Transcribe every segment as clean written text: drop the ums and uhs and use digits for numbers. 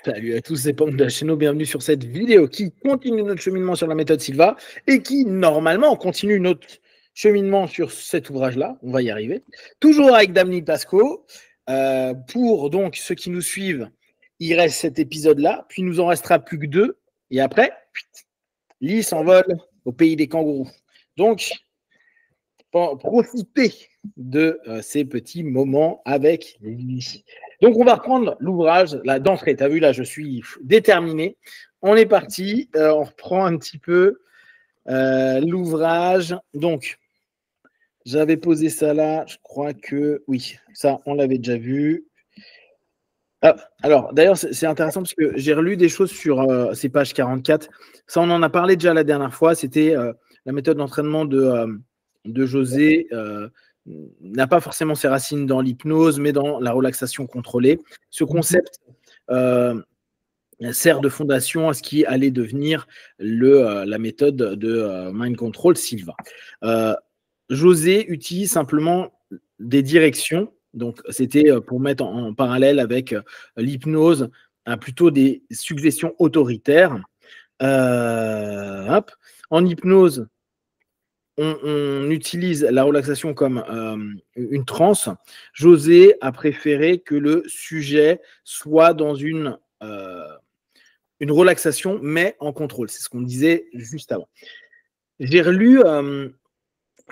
Salut à tous, c'est Pong de la chaîne, bienvenue sur cette vidéo qui continue notre cheminement sur la méthode Silva et qui, normalement, continue notre cheminement sur cet ouvrage-là. On va y arriver. Toujours avec Damien Pasco. Pour donc ceux qui nous suivent, il reste cet épisode-là, puis il nous en restera plus que 2. Et après, Lee s'envole au pays des kangourous. Donc, profitez de ces petits moments avec lui. Donc, on va reprendre l'ouvrage là d'entrée. Tu as vu, là, je suis déterminé. On est parti. On reprend un petit peu l'ouvrage. Donc, j'avais posé ça là. Je crois que oui, ça, on l'avait déjà vu. Ah, alors, d'ailleurs, c'est intéressant parce que j'ai relu des choses sur ces pages 44. Ça, on en a parlé déjà la dernière fois. C'était la méthode d'entraînement de José. N'a pas forcément ses racines dans l'hypnose, mais dans la relaxation contrôlée. Ce concept sert de fondation à ce qui allait devenir la méthode de Mind Control Silva. José utilise simplement des directions. Donc, c'était pour mettre en parallèle avec l'hypnose, plutôt des suggestions autoritaires. En hypnose, on utilise la relaxation comme une transe. José a préféré que le sujet soit dans une relaxation, mais en contrôle. C'est ce qu'on disait juste avant. J'ai relu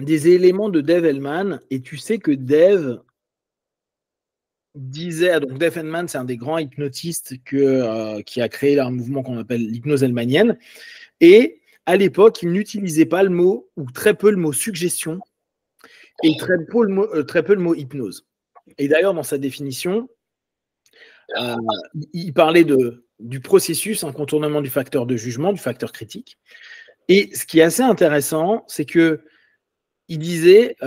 des éléments de Dave Hellman, et tu sais que Dave disait, donc Dave Hellman, c'est un des grands hypnotistes qui a créé un mouvement qu'on appelle l'hypnose hellmanienne, et à l'époque, il n'utilisait pas le mot, ou très peu le mot suggestion, et très peu le mot hypnose. Et d'ailleurs, dans sa définition, il parlait du processus, un contournement du facteur de jugement, du facteur critique. Et ce qui est assez intéressant, c'est que il disait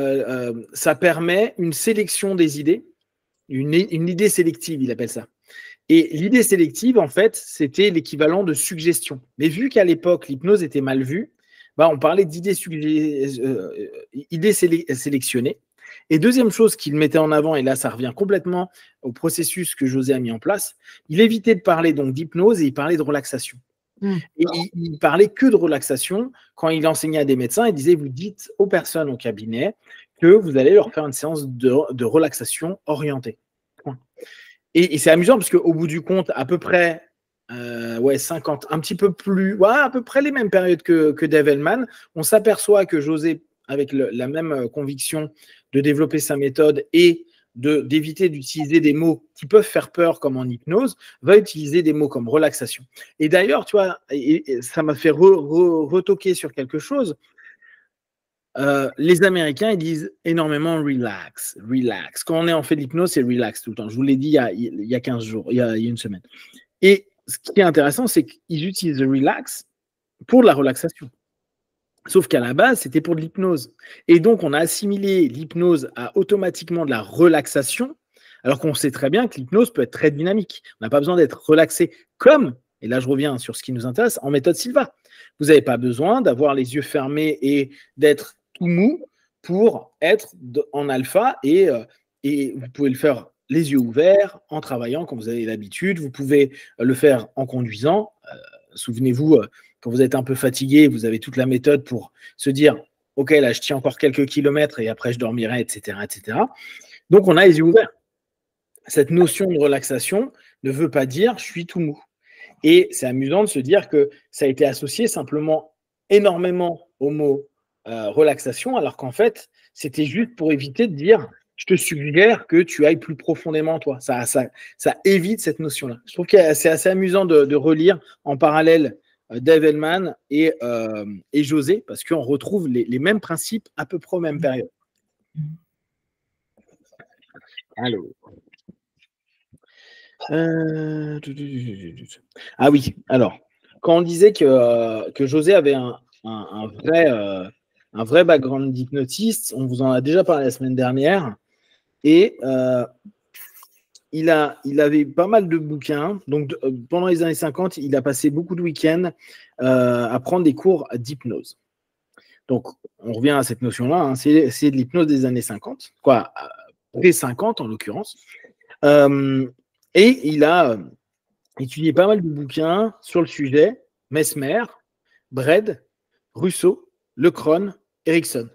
ça permet une sélection des idées, une idée sélective, il appelle ça. Et l'idée sélective, en fait, c'était l'équivalent de suggestion. Mais vu qu'à l'époque, l'hypnose était mal vue, on parlait d'idées sélectionnées. Et deuxième chose qu'il mettait en avant, et là, ça revient complètement au processus que José a mis en place, il évitait de parler donc d'hypnose et il parlait de relaxation. Et il parlait que de relaxation. Quand il enseignait à des médecins, il disait, vous dites aux personnes au cabinet que vous allez leur faire une séance de relaxation orientée. Et c'est amusant parce qu'au bout du compte, à peu près 50, un petit peu plus, à peu près les mêmes périodes que Dave Hellman, on s'aperçoit que José, avec la même conviction de développer sa méthode et d'éviter d'utiliser des mots qui peuvent faire peur comme en hypnose, va utiliser des mots comme relaxation. Et d'ailleurs, tu vois, ça m'a fait retoquer sur quelque chose. Les Américains, ils disent énormément relax, relax. Quand on est en fait l'hypnose, c'est relax tout le temps. Je vous l'ai dit il y a 15 jours, il y a une semaine. Et ce qui est intéressant, c'est qu'ils utilisent le relax pour de la relaxation. Sauf qu'à la base, c'était pour de l'hypnose. Et donc, on a assimilé l'hypnose à automatiquement de la relaxation, alors qu'on sait très bien que l'hypnose peut être très dynamique. On n'a pas besoin d'être relaxé comme, et là je reviens sur ce qui nous intéresse, en méthode Silva. Vous n'avez pas besoin d'avoir les yeux fermés et d'être tout mou pour être en alpha, et vous pouvez le faire les yeux ouverts, en travaillant quand vous avez l'habitude. Vous pouvez le faire en conduisant. Souvenez-vous, quand vous êtes un peu fatigué, vous avez toute la méthode pour se dire « Ok, là, je tiens encore quelques kilomètres et après, je dormirai, etc. etc. » Donc, on a les yeux ouverts. Cette notion de relaxation ne veut pas dire « je suis tout mou ». Et c'est amusant de se dire que ça a été associé simplement énormément au mot relaxation, alors qu'en fait, c'était juste pour éviter de dire « je te suggère que tu ailles plus profondément toi ». Ça évite cette notion-là. Je trouve que c'est assez amusant de relire en parallèle Dave Hellman et José, parce qu'on retrouve les mêmes principes à peu près aux mêmes périodes. Allô. Ah oui, alors, quand on disait que José avait un vrai background d'hypnotiste, on vous en a déjà parlé la semaine dernière, et il avait pas mal de bouquins. Donc, pendant les années 50, il a passé beaucoup de week-ends à prendre des cours d'hypnose. Donc, on revient à cette notion-là, hein, c'est de l'hypnose des années 50, près 50 en l'occurrence. Et il a étudié pas mal de bouquins sur le sujet, Mesmer, Bread, Rousseau, Lecron, Erickson.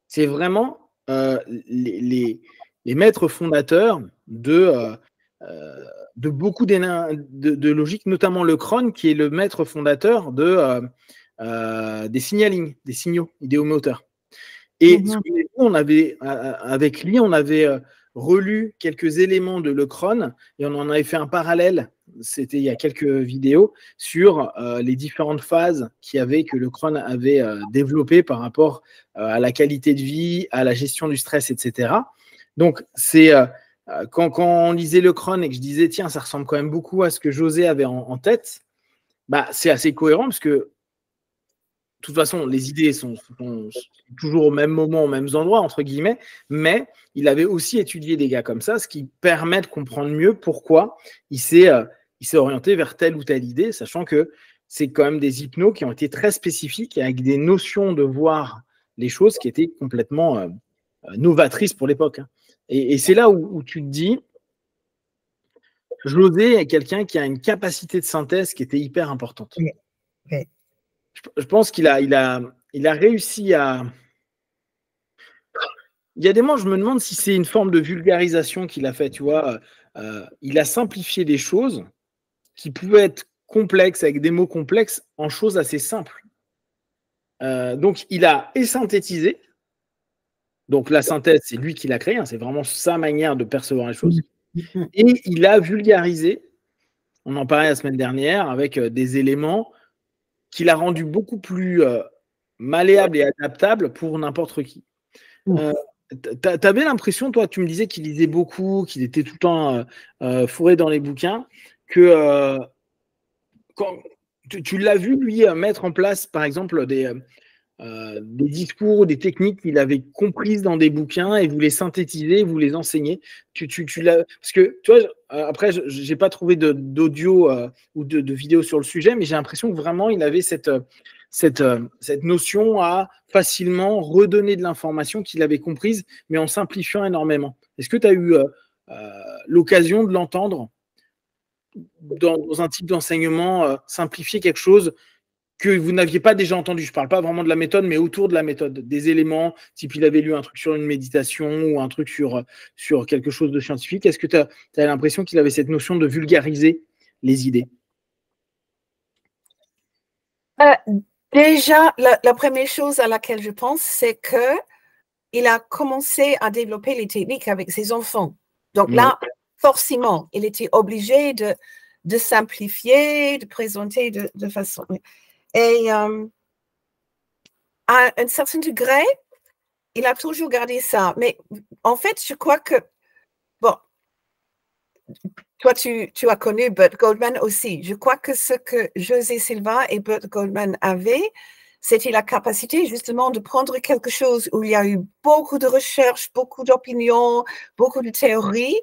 C'est vraiment les maîtres fondateurs de beaucoup de logique, notamment Lecron, qui est le maître fondateur des signalings, des signaux idéomoteurs. Et on avait, avec lui, on avait relu quelques éléments de Lecron et on en avait fait un parallèle, c'était il y a quelques vidéos, sur les différentes phases que Lecron avait développées par rapport à la qualité de vie, à la gestion du stress, etc. Donc, c'est quand on lisait Lecron et que je disais, tiens, ça ressemble quand même beaucoup à ce que José avait en tête, bah, c'est assez cohérent parce que de toute façon, les idées sont toujours au même moment, aux mêmes endroits, entre guillemets, mais il avait aussi étudié des gars comme ça, ce qui permet de comprendre mieux pourquoi il s'est orienté vers telle ou telle idée, sachant que c'est quand même des hypnos qui ont été très spécifiques, avec des notions de voir les choses qui étaient complètement novatrices pour l'époque. Et c'est là où tu te dis, José est quelqu'un qui a une capacité de synthèse qui était hyper importante. Oui. Oui. Je pense qu'il a réussi à. Il y a des moments, je me demande si c'est une forme de vulgarisation qu'il a fait, tu vois. Il a simplifié des choses qui pouvaient être complexes, avec des mots complexes, en choses assez simples. Donc, il a synthétisé. Donc, la synthèse, c'est lui qui l'a créé, hein, c'est vraiment sa manière de percevoir les choses. Et il a vulgarisé, on en parlait la semaine dernière, avec des éléments qu'il a rendus beaucoup plus malléables et adaptables pour n'importe qui. T'avais l'impression, toi, tu me disais qu'il lisait beaucoup, qu'il était tout le temps fourré dans les bouquins, que quand tu l'as vu, lui, mettre en place, par exemple, des discours ou des techniques qu'il avait comprises dans des bouquins et vous les synthétiser, vous les enseigner. Parce que, tu vois, après, je n'ai pas trouvé d'audio ou de vidéo sur le sujet, mais j'ai l'impression que vraiment, il avait cette notion à facilement redonner de l'information qu'il avait comprise, mais en simplifiant énormément. Est-ce que tu as eu l'occasion de l'entendre dans un type d'enseignement, simplifier quelque chose que vous n'aviez pas déjà entendu? Je ne parle pas vraiment de la méthode, mais autour de la méthode, des éléments, type il avait lu un truc sur une méditation ou un truc sur quelque chose de scientifique. Est-ce que tu as l'impression qu'il avait cette notion de vulgariser les idées? Déjà, la première chose à laquelle je pense, c'est qu'il a commencé à développer les techniques avec ses enfants. Donc là, forcément, il était obligé de simplifier, de présenter de façon... Et à un certain degré, il a toujours gardé ça. Mais en fait, je crois que... Bon, toi, tu as connu Burt Goldman aussi. Je crois que ce que José Silva et Burt Goldman avaient, c'était la capacité justement de prendre quelque chose où il y a eu beaucoup de recherches, beaucoup d'opinions, beaucoup de théories,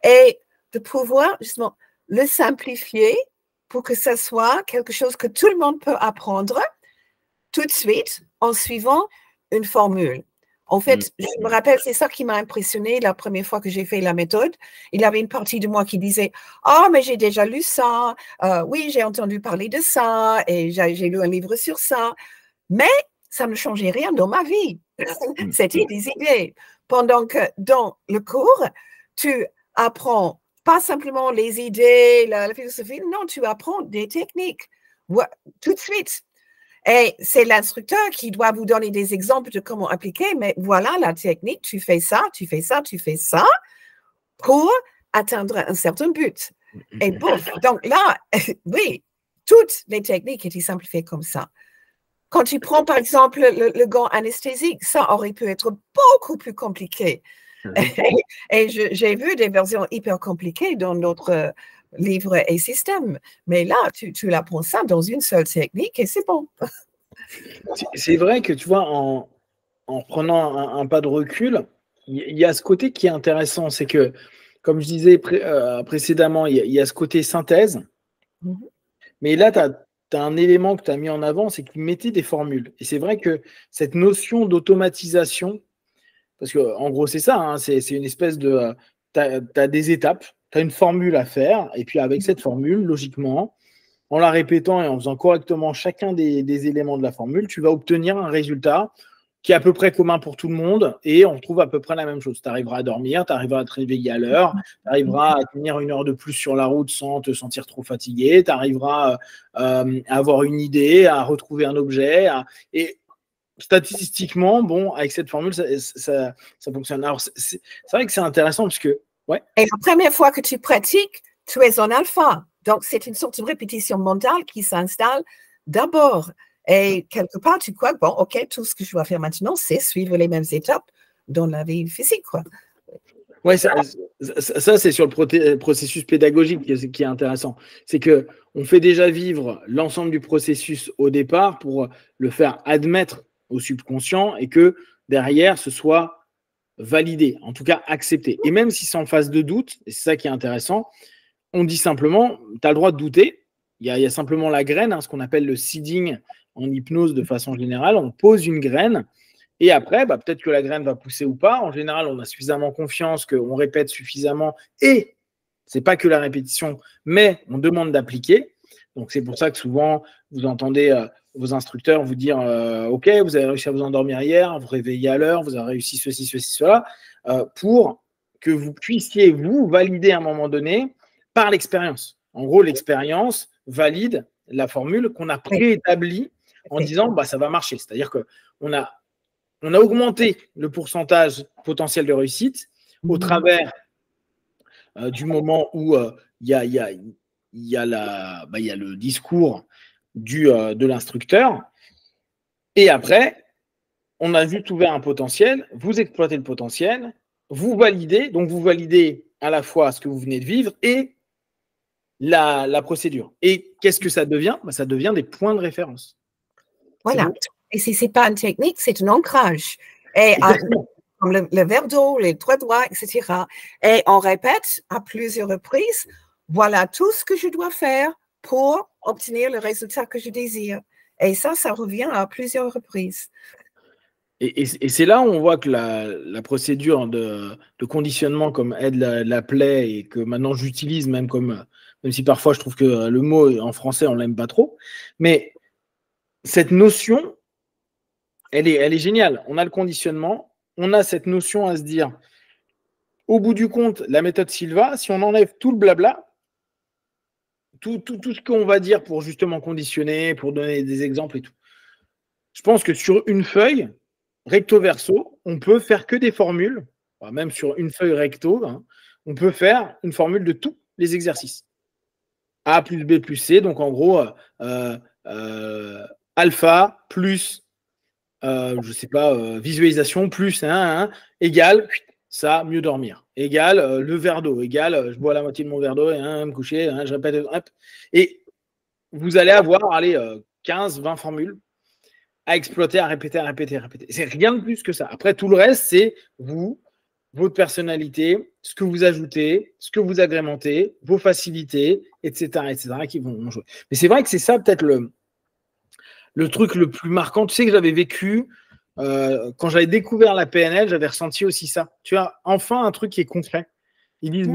et de pouvoir justement le simplifier pour que ça soit quelque chose que tout le monde peut apprendre tout de suite en suivant une formule. En fait, je me rappelle, c'est ça qui m'a impressionné la première fois que j'ai fait la méthode. Il y avait une partie de moi qui disait « Ah, mais j'ai déjà lu ça. Oui, j'ai entendu parler de ça et j'ai lu un livre sur ça. » Mais ça ne changeait rien dans ma vie. C'était des idées. Pendant que dans le cours, tu apprends pas simplement les idées, la philosophie, non, tu apprends des techniques tout de suite. Et c'est l'instructeur qui doit vous donner des exemples de comment appliquer, mais voilà la technique, tu fais ça, tu fais ça, tu fais ça pour atteindre un certain but. Et bouf, donc là, oui, toutes les techniques étaient simplifiées comme ça. Quand tu prends par exemple le gant anesthésique, ça aurait pu être beaucoup plus compliqué. Et j'ai vu des versions hyper compliquées dans notre livre et système. Mais là, tu apprends ça dans une seule technique et c'est bon. C'est vrai que tu vois, en prenant un pas de recul, il y a ce côté qui est intéressant. C'est que, comme je disais précédemment, il y a ce côté synthèse. Mais là, tu as un élément que tu as mis en avant, c'est qu'il mettait des formules. Et c'est vrai que cette notion d'automatisation, parce qu'en gros, c'est ça, hein, c'est une espèce de... tu as des étapes tu as une formule à faire, et puis avec cette formule, logiquement, en la répétant et en faisant correctement chacun des éléments de la formule, tu vas obtenir un résultat qui est à peu près commun pour tout le monde, et on trouve à peu près la même chose. Tu arriveras à dormir, tu arriveras à te réveiller à l'heure, tu arriveras à tenir 1 heure de plus sur la route sans te sentir trop fatigué, tu arriveras à avoir une idée, à retrouver un objet, et statistiquement, bon, avec cette formule, ça fonctionne. Alors, c'est vrai que c'est intéressant parce que, ouais. Et la première fois que tu pratiques, tu es en alpha. Donc, c'est une sorte de répétition mentale qui s'installe d'abord. Et quelque part, tu crois, bon, OK, tout ce que je dois faire maintenant, c'est suivre les mêmes étapes dans la vie physique, quoi. Oui, ça c'est sur le processus pédagogique qui est intéressant. C'est qu'on fait déjà vivre l'ensemble du processus au départ pour le faire admettre au subconscient et que derrière, ce soit validé, en tout cas accepté. Et même si c'est en phase de doute, et c'est ça qui est intéressant, on dit simplement, tu as le droit de douter, il y a simplement la graine, ce qu'on appelle le seeding en hypnose de façon générale, on pose une graine, et après, peut-être que la graine va pousser ou pas. En général, on a suffisamment confiance qu'on répète suffisamment, et c'est pas que la répétition, mais on demande d'appliquer. Donc, c'est pour ça que souvent, vous entendez vos instructeurs vous dire OK, vous avez réussi à vous endormir hier, vous réveillez à l'heure, vous avez réussi ceci, cela, pour que vous puissiez vous valider à un moment donné par l'expérience. En gros, l'expérience valide la formule qu'on a préétablie en disant ça va marcher. C'est-à-dire qu'on a augmenté le pourcentage potentiel de réussite au travers du moment où il y a le discours de l'instructeur. Et après, on a juste ouvert un potentiel, vous exploitez le potentiel, vous validez, donc vous validez à la fois ce que vous venez de vivre et la procédure. Et qu'est-ce que ça devient ? Ça devient des points de référence. Voilà. Et si ce n'est pas une technique, c'est un ancrage. Et comme le verre d'eau, les 3 doigts, etc. Et on répète à plusieurs reprises, voilà tout ce que je dois faire pour obtenir le résultat que je désire. Et ça revient à plusieurs reprises. Et c'est là où on voit que la procédure de conditionnement comme Ed l'appelait et que maintenant j'utilise même si parfois je trouve que le mot en français on l'aime pas trop, mais cette notion, elle est géniale. On a le conditionnement, on a cette notion à se dire, au bout du compte, la méthode Silva, si on enlève tout le blabla, tout ce qu'on va dire pour justement conditionner, pour donner des exemples et tout, je pense que sur une feuille, recto verso, on peut faire que des formules, même sur une feuille recto, on peut faire une formule de tous les exercices. A plus B plus C, donc en gros, alpha plus, je sais pas, visualisation plus égale ça, mieux dormir. Égale le verre d'eau, égale je bois la moitié de mon verre d'eau et me coucher, je répète, et vous allez avoir 15, 20 formules à exploiter, à répéter. C'est rien de plus que ça. Après, tout le reste, c'est vous, votre personnalité, ce que vous ajoutez, ce que vous agrémentez, vos facilités, etc., qui vont jouer. Mais c'est vrai que c'est ça peut-être le truc le plus marquant. Tu sais que j'avais vécu, quand j'avais découvert la PNL, j'avais ressenti aussi ça. Tu as enfin un truc qui est concret. Ils disent,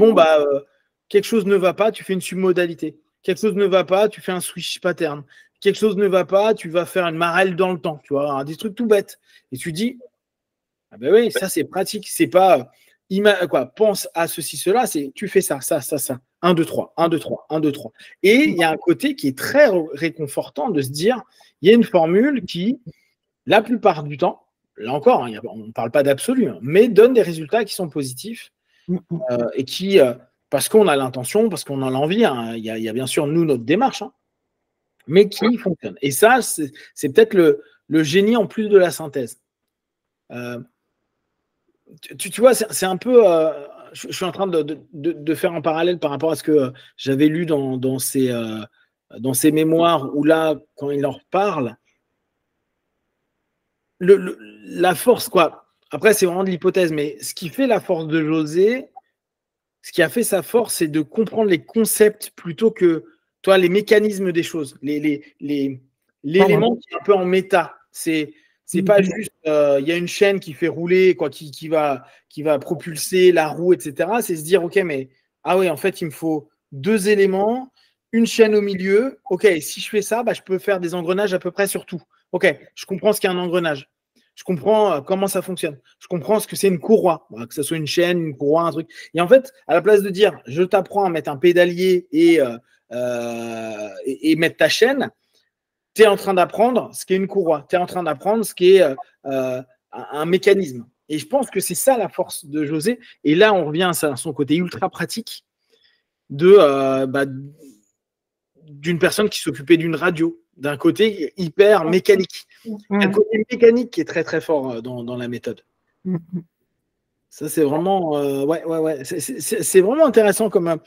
quelque chose ne va pas, tu fais une submodalité. Quelque chose ne va pas, tu fais un switch pattern. Quelque chose ne va pas, tu vas faire une marelle dans le temps, tu vois, des trucs tout bêtes. Et tu dis, ah ben oui, ça c'est pratique, c'est pas, pense à ceci, cela, c'est tu fais ça. 1, 2, 3, 1, 2, 3, 1, 2, 3. Et il y a un côté qui est très réconfortant de se dire, il y a une formule qui, la plupart du temps, là encore, on ne parle pas d'absolu, mais donne des résultats qui sont positifs et qui, parce qu'on a l'intention, parce qu'on a l'envie, il y a bien sûr, nous, notre démarche, mais qui fonctionne. Et ça, c'est peut-être le génie en plus de la synthèse. Tu vois, c'est un peu... je suis en train de faire un parallèle par rapport à ce que j'avais lu dans ces mémoires, où là, quand il en reparle, la force, quoi. Après, c'est vraiment de l'hypothèse, mais ce qui fait la force de José, ce qui a fait sa force, c'est de comprendre les concepts plutôt que les mécanismes des choses, l'élément qui est un peu en méta. C'est pas juste, il y a une chaîne qui fait rouler, qui va propulser la roue, etc. C'est se dire, OK, mais ah oui, en fait, il me faut 2 éléments, une chaîne au milieu. OK, si je fais ça, je peux faire des engrenages à peu près sur tout. OK, je comprends ce qu'est un engrenage. Je comprends comment ça fonctionne. Je comprends ce que c'est une courroie, que ce soit une chaîne, une courroie, un truc. Et en fait, à la place de dire je t'apprends à mettre un pédalier et mettre ta chaîne, tu es en train d'apprendre ce qu'est une courroie. Tu es en train d'apprendre ce qu'est un mécanisme. Et je pense que c'est ça la force de José. Et là, on revient à son côté ultra pratique d'une personne qui s'occupait d'une radio, d'un côté hyper mécanique. Un côté mécanique qui est très très fort dans la méthode. Ça, c'est vraiment, ouais. C'est vraiment intéressant comme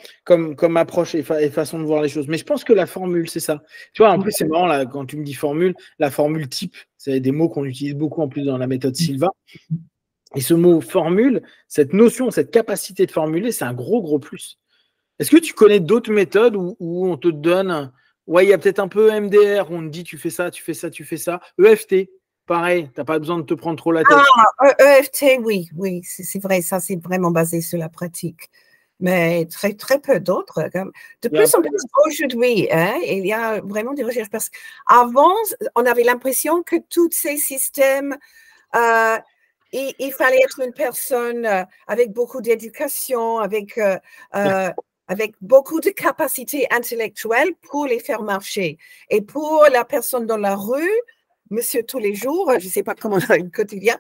approche et façon de voir les choses. Mais je pense que la formule, c'est ça. Tu vois, en plus, c'est marrant, là, quand tu me dis formule, la formule type, c'est des mots qu'on utilise beaucoup en plus dans la méthode Silva. Et ce mot formule, cette notion, cette capacité de formuler, c'est un gros plus. Est-ce que tu connais d'autres méthodes où on te donne, ouais, il y a peut-être un peu MDR, où on te dit tu fais ça, tu fais ça, tu fais ça. EFT, pareil, tu n'as pas besoin de te prendre trop la tête. EFT, oui, c'est vrai, ça c'est vraiment basé sur la pratique. Mais très peu d'autres. De plus en plus aujourd'hui, il y a vraiment des recherches. Parce qu'avant, on avait l'impression que tous ces systèmes, il fallait être une personne avec beaucoup d'éducation, avec beaucoup de capacités intellectuelles pour les faire marcher. Et pour la personne dans la rue, monsieur tous les jours, je ne sais pas comment dans le quotidien,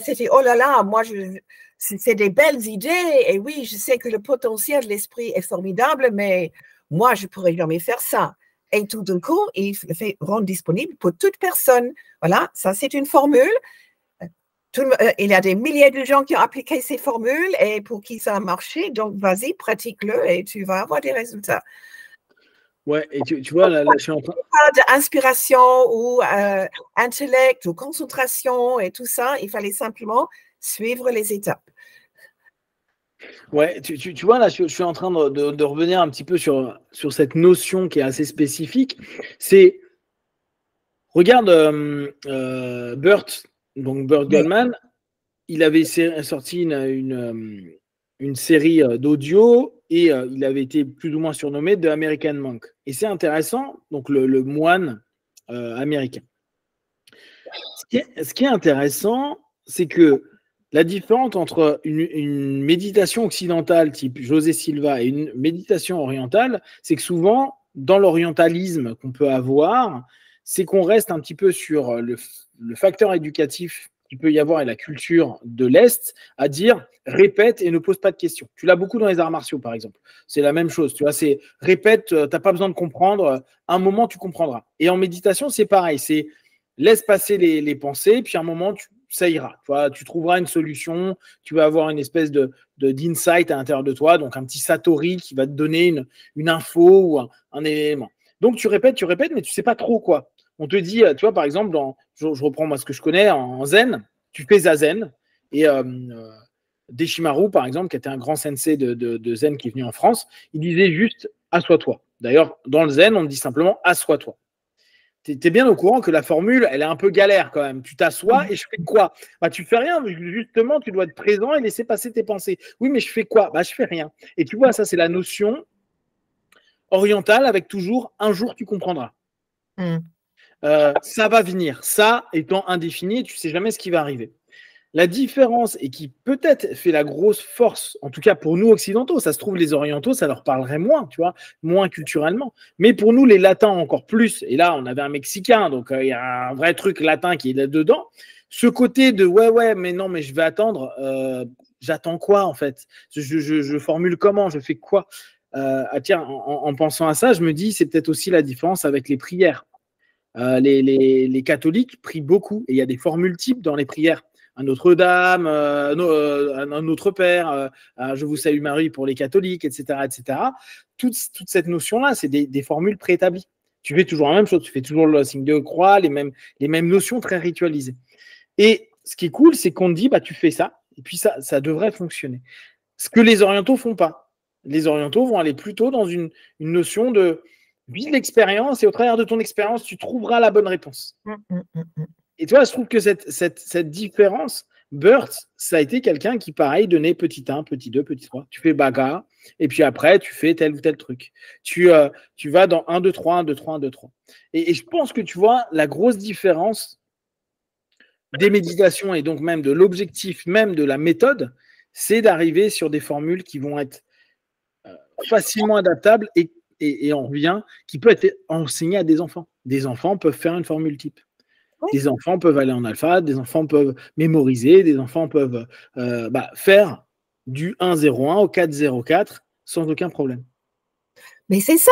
c'était oh là là, moi, c'est des belles idées. Et oui, je sais que le potentiel de l'esprit est formidable, mais moi, je ne pourrais jamais faire ça. Et tout d'un coup, il le fait rendre disponible pour toute personne. Voilà, ça, c'est une formule. Il y a des milliers de gens qui ont appliqué ces formules et pour qui ça a marché. Donc, vas-y, pratique-le et tu vas avoir des résultats. Ouais, et tu vois, là, je suis en train. Pas d'inspiration ou intellect ou concentration et tout ça. Il fallait simplement suivre les étapes. Ouais, tu vois, là, je suis en train de revenir un petit peu sur cette notion qui est assez spécifique. C'est, regarde, Burt Goldman, il avait sorti une série d'audio et il avait été plus ou moins surnommé The American Monk. Et c'est intéressant, donc le moine américain. Ce qui est intéressant, c'est que la différence entre une méditation occidentale type José Silva et une méditation orientale, c'est que souvent, dans l'orientalisme qu'on peut avoir, c'est qu'on reste un petit peu sur le facteur éducatif qu'il peut y avoir et la culture de l'Est, à dire répète et ne pose pas de questions. Tu l'as beaucoup dans les arts martiaux, par exemple. C'est la même chose, tu vois, c'est répète, tu n'as pas besoin de comprendre, un moment tu comprendras. Et en méditation, c'est pareil, c'est laisse passer les pensées, puis à un moment, ça ira. Tu trouveras une solution, tu vas avoir une espèce d'insight à l'intérieur de toi, donc un petit satori qui va te donner une info ou un élément. Donc tu répètes, mais tu ne sais pas trop quoi. On te dit, tu vois, par exemple, je reprends moi ce que je connais en zen, tu fais zazen, et Deshimaru, par exemple, qui était un grand sensei de zen qui est venu en France, il disait juste assois-toi. D'ailleurs, dans le zen, on dit simplement assois-toi. Tu es bien au courant que la formule, elle est un peu galère quand même. Tu t'assois et je fais quoi? Tu fais rien, justement, tu dois être présent et laisser passer tes pensées. Oui, mais je fais quoi? Je fais rien. Et tu vois, ça, c'est la notion orientale avec toujours un jour, tu comprendras. Ça va venir. Ça étant indéfini, tu sais jamais ce qui va arriver. La différence, et qui peut-être fait la grosse force, en tout cas pour nous occidentaux, ça se trouve les orientaux, ça leur parlerait moins, tu vois, moins culturellement. Mais pour nous, les latins encore plus, et là on avait un Mexicain, donc il y a un vrai truc latin qui est là-dedans, ce côté de ouais, mais non, mais je vais attendre, j'attends quoi en fait? Je formule comment? Je fais quoi? Tiens, en pensant à ça, je me dis, c'est peut-être aussi la différence avec les prières. Les catholiques prient beaucoup, et il y a des formules types dans les prières. Un Notre-Dame, un Notre Père, Je vous salue Marie pour les catholiques, etc. etc. Toute cette notion-là, c'est des formules préétablies. Tu fais toujours la même chose, tu fais toujours le signe de croix, les mêmes notions très ritualisées. Et ce qui est cool, c'est qu'on te dit, tu fais ça, et puis ça devrait fonctionner. Ce que les orientaux font pas. Les orientaux vont aller plutôt dans une notion de vis l'expérience, et au travers de ton expérience, tu trouveras la bonne réponse. Et tu vois, je trouve que cette différence Burt, ça a été quelqu'un qui, pareil, donnait petit 1, petit 2, petit 3. Tu fais bagarre, et puis après, tu fais tel ou tel truc. Tu vas dans 1, 2, 3, 1, 2, 3, 1, 2, 3. Et je pense que tu vois la grosse différence des méditations et donc même de l'objectif, même de la méthode, c'est d'arriver sur des formules qui vont être facilement adaptables et on revient, qui peut être enseigné à des enfants. Des enfants peuvent faire une formule type. Des enfants peuvent aller en alpha, des enfants peuvent mémoriser, des enfants peuvent faire du 1,01 au 4,04 sans aucun problème. Mais c'est ça.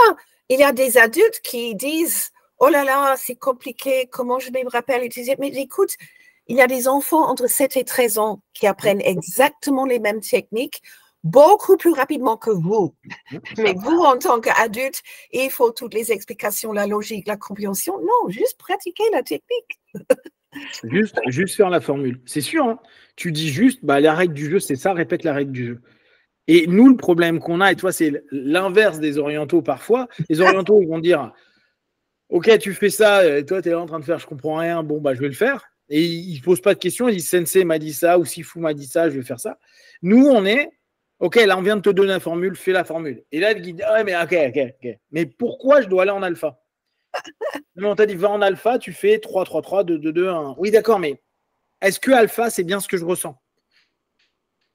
Il y a des adultes qui disent « Oh là là, c'est compliqué, comment je me rappelle ?» Mais écoute, il y a des enfants entre 7 et 13 ans qui apprennent exactement les mêmes techniques beaucoup plus rapidement que vous. Mais vous, en tant qu'adulte, il faut toutes les explications, la logique, la compréhension. Non, juste pratiquer la technique. Juste faire la formule. C'est sûr, hein. Tu dis juste, la règle du jeu, c'est ça, répète la règle du jeu. Et nous, le problème qu'on a, et toi, c'est l'inverse des orientaux parfois. Les orientaux, ils vont dire, ok, tu fais ça, et toi, tu es là en train de faire, je comprends rien, bon, je vais le faire. Et ils ne posent pas de questions, ils disent, Sensei m'a dit ça, ou Sifu m'a dit ça, je vais faire ça. Nous, on est, ok, là, on vient de te donner la formule, fais la formule. Et là, le guide dit, ouais, mais ok. Mais pourquoi je dois aller en alpha? Non, on t'a dit, va en alpha, tu fais 3, 3, 3, 2, 2, 2, 1. Oui, d'accord, mais est-ce que alpha, c'est bien ce que je ressens?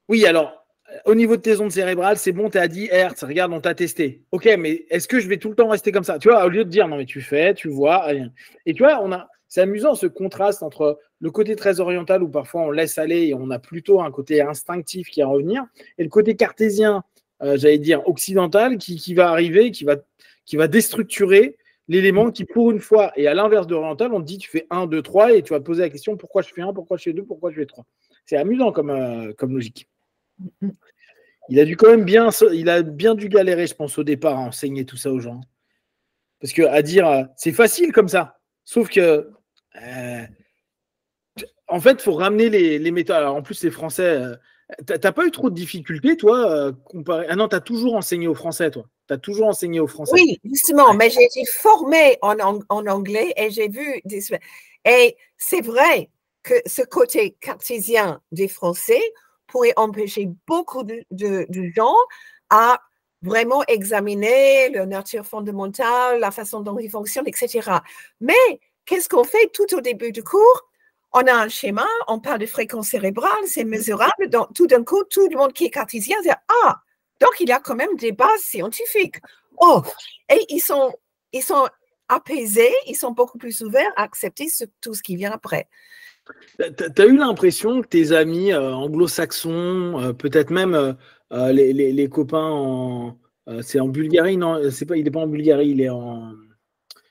Oui, alors, au niveau de tes ondes cérébrales, c'est bon, tu es à 10 Hertz, regarde, on t'a testé. Ok, mais est-ce que je vais tout le temps rester comme ça? Tu vois, au lieu de dire, non, mais tu fais, tu vois, rien. Et tu vois, c'est amusant ce contraste entre le côté très oriental où parfois on laisse aller et on a plutôt un côté instinctif qui va revenir, et le côté cartésien, j'allais dire occidental, qui va arriver, qui va déstructurer l'élément qui, pour une fois, et à l'inverse d'oriental, on te dit tu fais 1, 2, 3 et tu vas te poser la question pourquoi je fais 1, pourquoi je fais 2, pourquoi je fais 3. C'est amusant comme logique. Il a bien dû galérer, je pense, au départ, à enseigner tout ça aux gens. Parce qu'à dire, c'est facile comme ça. Sauf que, en fait, il faut ramener les méthodes. Alors, en plus, les Français, t'as pas eu trop de difficultés, toi, comparé. Ah non, tu as toujours enseigné aux Français, toi. Tu as toujours enseigné aux Français. Oui, justement, mais j'ai été formée en anglais et j'ai vu Et c'est vrai que ce côté cartésien des Français pourrait empêcher beaucoup de gens à vraiment examiner leur nature fondamentale, la façon dont ils fonctionnent, etc. Mais qu'est-ce qu'on fait tout au début du cours? On a un schéma, on parle de fréquence cérébrale, c'est mesurable. Donc, tout d'un coup, tout le monde qui est cartésien dit « Ah, donc il y a quand même des bases scientifiques. » Oh, et ils sont apaisés, ils sont beaucoup plus ouverts à accepter tout ce qui vient après. Tu as eu l'impression que tes amis anglo-saxons, peut-être même les copains c'est en Bulgarie, non, il n'est pas en Bulgarie, il est en.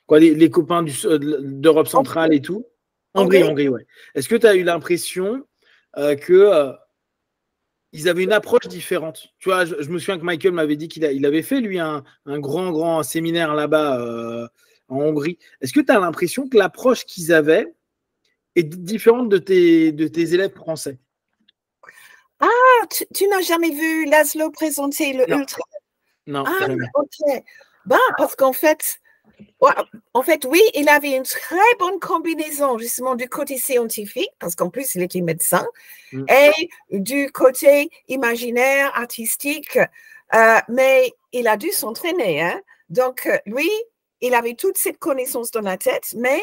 Quoi, les copains d'Europe centrale et tout. Hongrie, ouais. Est-ce que tu as eu l'impression que ils avaient une approche différente? Tu vois, je me souviens que Michael m'avait dit qu'il avait fait, lui, un grand séminaire là-bas en Hongrie. Est-ce que tu as l'impression que l'approche qu'ils avaient est différente de tes élèves français? Ah, tu n'as jamais vu Laszlo présenter le ultra? Non, jamais. Ok. Parce qu'en fait, oui, il avait une très bonne combinaison justement du côté scientifique, parce qu'en plus, il était médecin, et du côté imaginaire, artistique, mais il a dû s'entraîner. Hein? Donc, lui, il avait toute cette connaissance dans la tête, mais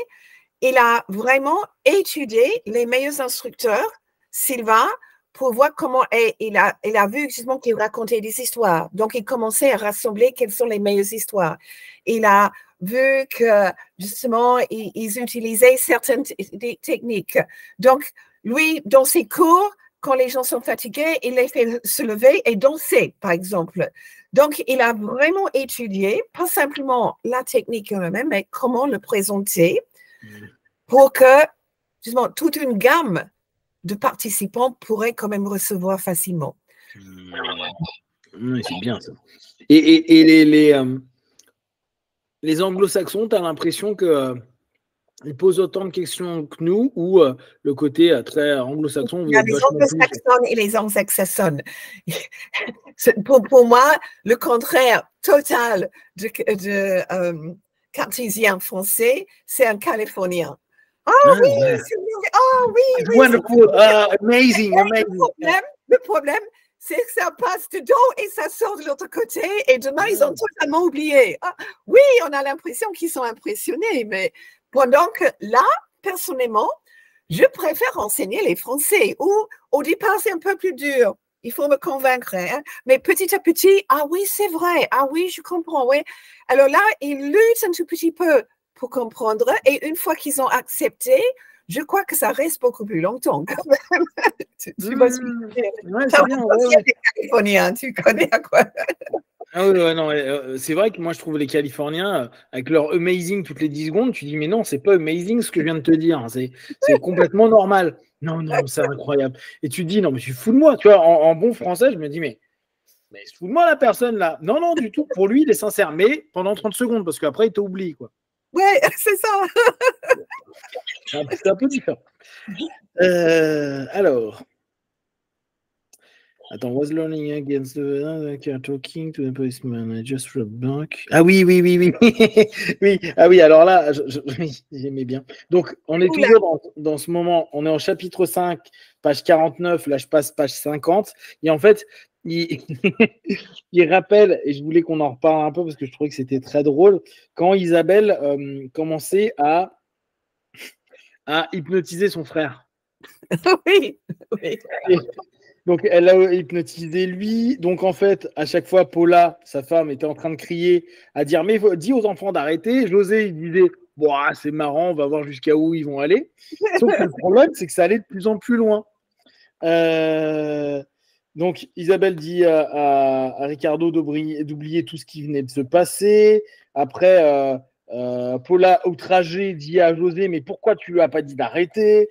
il a vraiment étudié les meilleurs instructeurs, Silva, pour voir comment il a vu justement qu'il racontait des histoires. Donc, il commençait à rassembler quelles sont les meilleures histoires. Il a vu que justement, ils utilisaient certaines techniques. Donc, lui, dans ses cours, quand les gens sont fatigués, il les fait se lever et danser, par exemple. Donc, il a vraiment étudié, pas simplement la technique elle-même, mais comment le présenter pour que, justement, toute une gamme de participants pourraient quand même recevoir facilement. Oui, c'est bien ça. Et les anglo-saxons, tu as l'impression qu'ils posent autant de questions que nous ou le côté très anglo-saxon? Il y a les anglo-saxons et les anglo-saxons. Pour moi, le contraire total de cartésien français, c'est un Californien. Oh oui, c'est oh oui, oui. Wonderful, amazing, amazing. Le problème, c'est que ça passe dedans et ça sort de l'autre côté et demain, ils ont totalement oublié. Ah, oui, on a l'impression qu'ils sont impressionnés, mais pendant que là, personnellement, je préfère enseigner les Français où au départ, c'est un peu plus dur. Il faut me convaincre. Hein? Mais petit à petit, ah oui, c'est vrai. Ah oui, je comprends. Oui. Alors là, ils luttent un tout petit peu pour comprendre. Et une fois qu'ils ont accepté, je crois que ça reste beaucoup plus longtemps quand même. Tu vas c'est bien. Les Californiens, tu connais à quoi? Ah oui, non, c'est vrai que moi je trouve les Californiens avec leur amazing toutes les 10 secondes, tu dis mais non, c'est pas amazing ce que je viens de te dire, c'est complètement normal. Non, c'est incroyable. Et tu te dis non, mais tu fous de moi, tu vois, en bon français, je me dis mais se fout de moi la personne là. Non, du tout, pour lui, il est sincère, mais pendant 30 secondes, parce qu'après il t'oublie quoi. Ouais, c'est ça. C'est un peu différent. Alors. Attends, was learning against the talking to the policeman just for a buck. Ah oui. Oui, ah oui, alors là, j'aimais bien. Donc, on est toujours dans ce moment, on est en chapitre 5, page 49, là je passe page 50, et en fait, il rappelle, et je voulais qu'on en reparle un peu parce que je trouvais que c'était très drôle, quand Isabelle commençait à hypnotiser son frère. Oui. Donc, elle a hypnotisé lui. Donc, en fait, à chaque fois, Paula, sa femme, était en train de crier, à dire mais dis aux enfants d'arrêter. José, il disait bon, c'est marrant, on va voir jusqu'à où ils vont aller. Sauf que le problème, c'est que ça allait de plus en plus loin. Donc, Isabelle dit à Ricardo d'oublier tout ce qui venait de se passer. Après, Paula, outragée, dit à José mais pourquoi tu lui as pas dit d'arrêter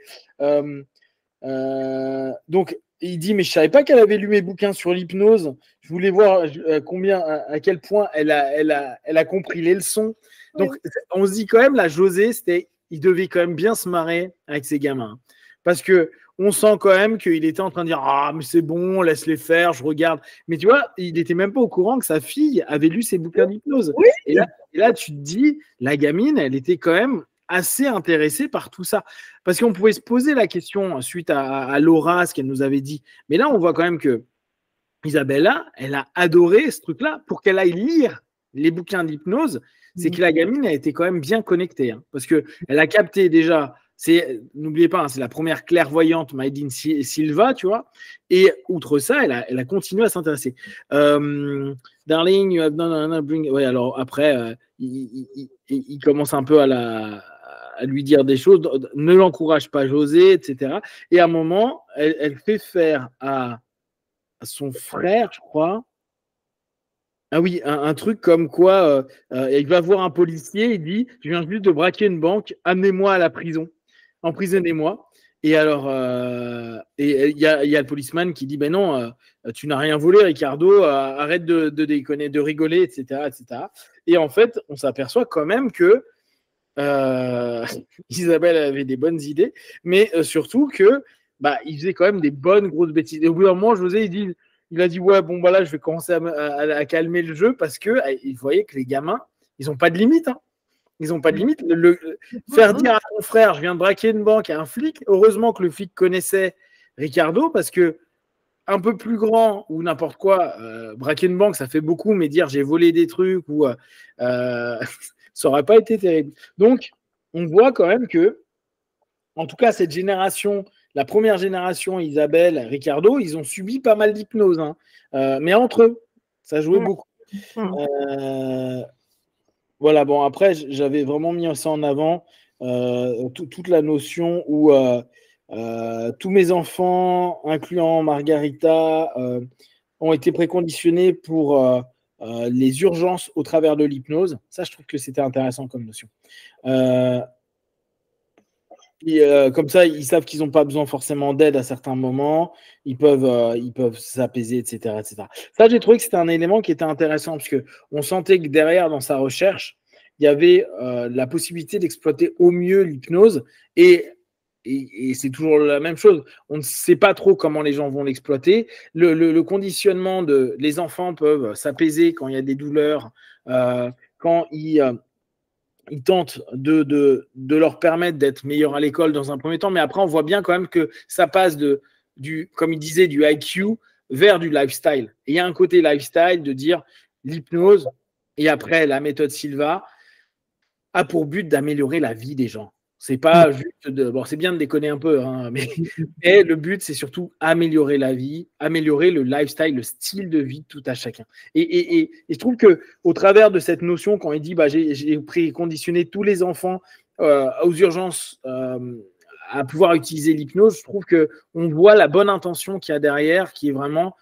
donc, il dit mais je savais pas qu'elle avait lu mes bouquins sur l'hypnose. Je voulais voir à quel point elle a compris les leçons. Donc, on se dit quand même, là, José, il devait quand même bien se marrer avec ses gamins. Parce que on sent quand même qu'il était en train de dire ah, mais c'est bon, laisse-les faire, je regarde. Mais tu vois, il n'était même pas au courant que sa fille avait lu ses bouquins d'hypnose. Oui. Et là, tu te dis, la gamine, elle était quand même assez intéressée par tout ça. Parce qu'on pouvait se poser la question suite à Laura, ce qu'elle nous avait dit. Mais là, on voit quand même que Isabella, elle a adoré ce truc-là pour qu'elle aille lire les bouquins d'hypnose. C'est que la gamine a été quand même bien connectée. Hein, parce qu'elle a capté déjà, n'oubliez pas, hein, c'est la première clairvoyante Maïdine Silva, tu vois. Et outre ça, elle a continué à s'intéresser. Darling, you have done bring... Ouais, alors après, il commence un peu à lui dire des choses, ne l'encourage pas José, etc. Et à un moment, elle fait faire à son frère, je crois. Ah oui, un truc comme quoi il va voir un policier, il dit je viens juste de braquer une banque, amenez-moi à la prison, emprisonnez-moi. Et alors, il y a le policeman qui dit ben non, tu n'as rien volé, Ricardo, arrête de déconner, de rigoler, etc., etc. Et en fait, on s'aperçoit quand même que Isabelle avait des bonnes idées, mais surtout que il faisait quand même des bonnes grosses bêtises. Et au bout d'un moment, José, il a dit ouais, bon, là, je vais commencer à calmer le jeu parce que il voyait que les gamins, ils n'ont pas de limite. Hein. Ils n'ont pas de limite. Faire dire à ton frère, je viens de braquer une banque à un flic, heureusement que le flic connaissait Ricardo parce que un peu plus grand ou n'importe quoi, braquer une banque, ça fait beaucoup, mais dire j'ai volé des trucs ou ça n'aurait pas été terrible. Donc, on voit quand même que, en tout cas, cette génération, la première génération, Isabelle, Ricardo, ils ont subi pas mal d'hypnose. Hein. Mais entre eux, ça jouait beaucoup. Voilà, bon, après, j'avais vraiment mis ça en avant, toute la notion où tous mes enfants, incluant Margarita, ont été préconditionnés pour les urgences au travers de l'hypnose. Ça, je trouve que c'était intéressant comme notion. Comme ça, ils savent qu'ils n'ont pas besoin forcément d'aide à certains moments. Ils peuvent s'apaiser, etc., etc. Ça, j'ai trouvé que c'était un élément qui était intéressant parce qu'on sentait que derrière, dans sa recherche, il y avait la possibilité d'exploiter au mieux l'hypnose et c'est toujours la même chose. On ne sait pas trop comment les gens vont l'exploiter. Le conditionnement les enfants peuvent s'apaiser quand il y a des douleurs, quand ils il tente de leur permettre d'être meilleurs à l'école dans un premier temps, mais après, on voit bien quand même que ça passe comme il disait, du IQ vers du lifestyle. Et il y a un côté lifestyle de dire l'hypnose et après la méthode Silva a pour but d'améliorer la vie des gens. C'est pas juste bon, c'est bien de déconner un peu, hein, mais le but, c'est surtout améliorer la vie, améliorer le lifestyle, le style de vie de tout à chacun. Et je trouve qu'au travers de cette notion, quand il dit j'ai préconditionné tous les enfants aux urgences à pouvoir utiliser l'hypnose, je trouve qu'on voit la bonne intention qu'il y a derrière, qui est vraiment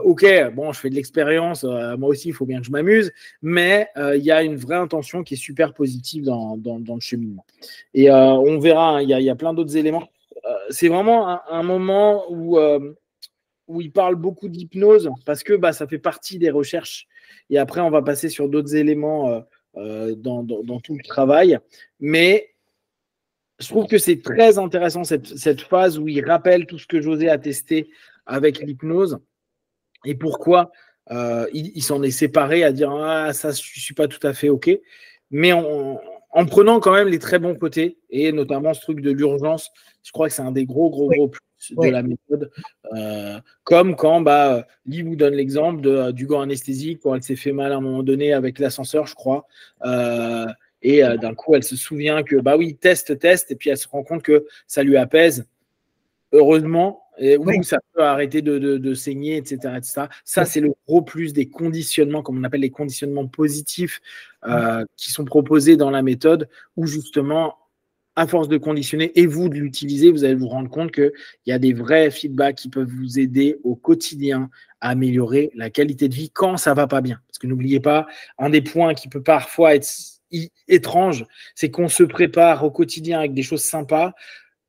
ok, bon, je fais de l'expérience, moi aussi, il faut bien que je m'amuse, mais il y a une vraie intention qui est super positive dans le cheminement. Et on verra, hein, il y a plein d'autres éléments. C'est vraiment un moment où il parle beaucoup d'hypnose parce que ça fait partie des recherches. Et après, on va passer sur d'autres éléments dans tout le travail. Mais je trouve que c'est très intéressant cette phase où il rappelle tout ce que José a testé avec l'hypnose. Et pourquoi il s'en est séparé à dire ça, je ne suis pas tout à fait OK. Mais en prenant quand même les très bons côtés, et notamment ce truc de l'urgence, je crois que c'est un des gros plus de la méthode. Comme quand Lee vous donne l'exemple du gant anesthésique quand elle s'est fait mal à un moment donné avec l'ascenseur, je crois. Et d'un coup, elle se souvient que, oui, teste, et puis elle se rend compte que ça lui apaise. Heureusement, où ça peut arrêter de saigner, etc. Ça, c'est le gros plus des conditionnements, comme on appelle les conditionnements positifs, qui sont proposés dans la méthode, où justement, à force de conditionner et vous de l'utiliser, vous allez vous rendre compte qu'il y a des vrais feedbacks qui peuvent vous aider au quotidien à améliorer la qualité de vie quand ça ne va pas bien. Parce que n'oubliez pas, un des points qui peut parfois être étrange, c'est qu'on se prépare au quotidien avec des choses sympas,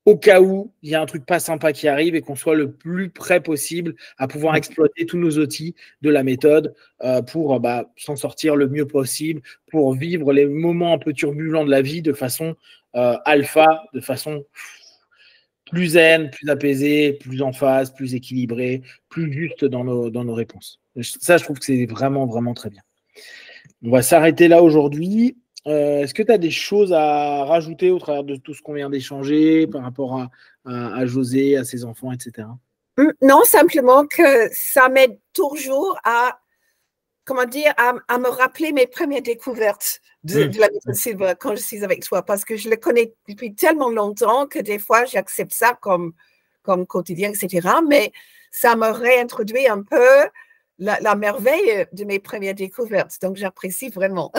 au cas où il y a un truc pas sympa qui arrive et qu'on soit le plus près possible à pouvoir exploiter tous nos outils de la méthode pour s'en sortir le mieux possible, pour vivre les moments un peu turbulents de la vie de façon alpha, de façon plus zen, plus apaisée, plus en phase, plus équilibrée, plus juste dans nos réponses. Ça, je trouve que c'est vraiment, vraiment très bien. On va s'arrêter là aujourd'hui. Est-ce que tu as des choses à rajouter au travers de tout ce qu'on vient d'échanger par rapport à José, à ses enfants, etc. Non, simplement que ça m'aide toujours à me rappeler mes premières découvertes de la méthode Silva quand je suis avec toi, parce que je le connais depuis tellement longtemps que des fois, j'accepte ça comme quotidien, etc. Mais ça me réintroduit un peu la merveille de mes premières découvertes. Donc, j'apprécie vraiment.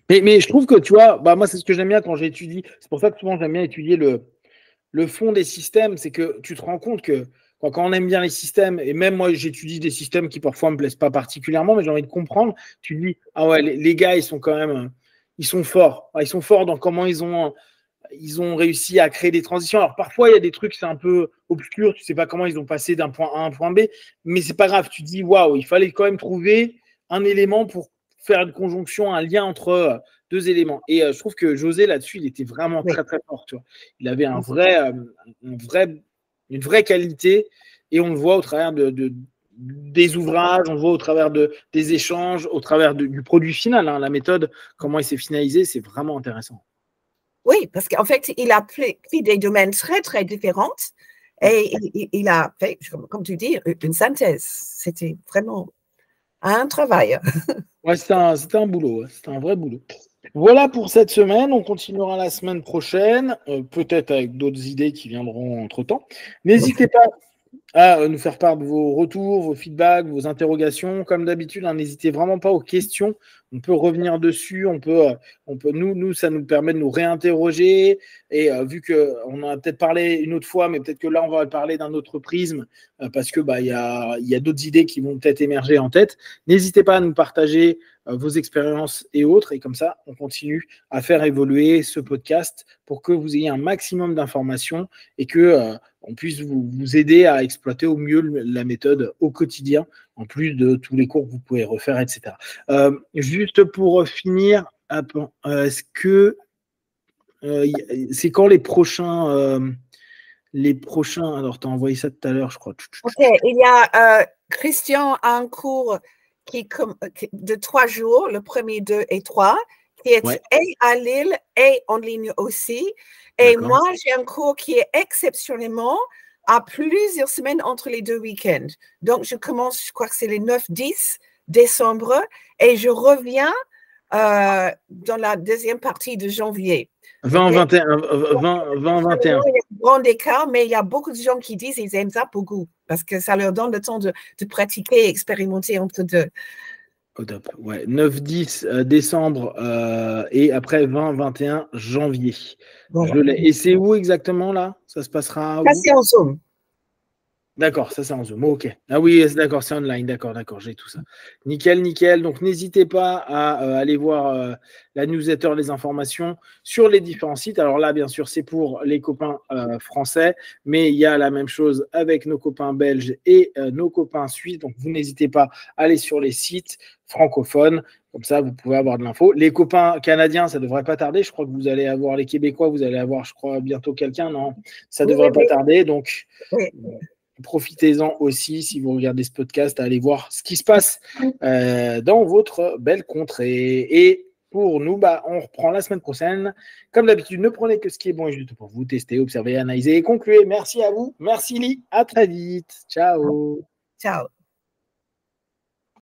Mais je trouve que, tu vois, moi, c'est ce que j'aime bien quand j'étudie. C'est pour ça que souvent, j'aime bien étudier le fond des systèmes. C'est que tu te rends compte que quand on aime bien les systèmes, et même moi, j'étudie des systèmes qui parfois ne me plaisent pas particulièrement, mais j'ai envie de comprendre, tu te dis, ah ouais, les gars, ils sont quand même, ils sont forts. Ils sont forts dans comment ils ont réussi à créer des transitions. Alors parfois, il y a des trucs, c'est un peu obscur, tu ne sais pas comment ils ont passé d'un point A à un point B, mais c'est pas grave. Tu te dis, waouh, il fallait quand même trouver un élément pour faire une conjonction, un lien entre deux éléments. Et je trouve que José, là-dessus, il était vraiment très, très fort. Tu vois. Il avait une vraie qualité et on le voit au travers des ouvrages, on le voit au travers des échanges, au travers du produit final. Hein, la méthode, comment il s'est finalisé, c'est vraiment intéressant. Oui, parce qu'en fait, il a pris des domaines très, très différents et il a fait, comme tu dis, une synthèse. C'était vraiment un travail. Ouais, c'était un boulot, c'était un vrai boulot. Voilà pour cette semaine, on continuera la semaine prochaine, peut-être avec d'autres idées qui viendront entre-temps. N'hésitez pas à nous faire part de vos retours, vos feedbacks, vos interrogations. Comme d'habitude, n'hésitez vraiment pas aux questions. On peut revenir dessus, nous, ça nous permet de nous réinterroger. Et vu qu'on en a peut-être parlé une autre fois, mais peut-être que là, on va parler d'un autre prisme parce que y a d'autres idées qui vont peut-être émerger en tête. N'hésitez pas à nous partager vos expériences et autres. Et comme ça, on continue à faire évoluer ce podcast pour que vous ayez un maximum d'informations et que on puisse vous aider à exploiter au mieux la méthode au quotidien, en plus de tous les cours que vous pouvez refaire, etc. Juste pour finir, est-ce que c'est quand les prochains alors tu as envoyé ça tout à l'heure, je crois. Ok, il y a Christian a un cours de 3 jours, le 1er, 2 et 3, qui est et à Lille et en ligne aussi. Et moi, j'ai un cours qui est exceptionnellement à plusieurs semaines entre les 2 week-ends. Donc, je commence, je crois que c'est les 9-10 décembre et je reviens dans la deuxième partie de janvier. 20-21. Il y a un grand écart, mais il y a beaucoup de gens qui disent qu'ils aiment ça beaucoup parce que ça leur donne le temps de pratiquer et expérimenter entre deux. Au top. Ouais. 9-10 décembre et après 20-21 janvier. Voilà. Je l'ai. Et c'est où exactement là? Ça se passera où? Ça, c'est en Zoom. D'accord, ça c'est en Zoom. Ok. Ah oui, d'accord, c'est online. D'accord, j'ai tout ça. Nickel, nickel. Donc n'hésitez pas à aller voir la newsletter, les informations sur les différents sites. Alors là, bien sûr, c'est pour les copains français, mais il y a la même chose avec nos copains belges et nos copains suisses. Donc vous n'hésitez pas à aller sur les sites francophones. Comme ça, vous pouvez avoir de l'info. Les copains canadiens, ça ne devrait pas tarder. Je crois que vous allez avoir les Québécois, vous allez avoir, je crois, bientôt quelqu'un. Non, ça ne devrait pas tarder. Donc, profitez-en aussi, si vous regardez ce podcast, à aller voir ce qui se passe dans votre belle contrée. Et pour nous, on reprend la semaine prochaine. Comme d'habitude, ne prenez que ce qui est bon et juste pour vous tester, observer, analyser et conclure. Merci à vous. Merci Lee. À très vite. Ciao. Ciao.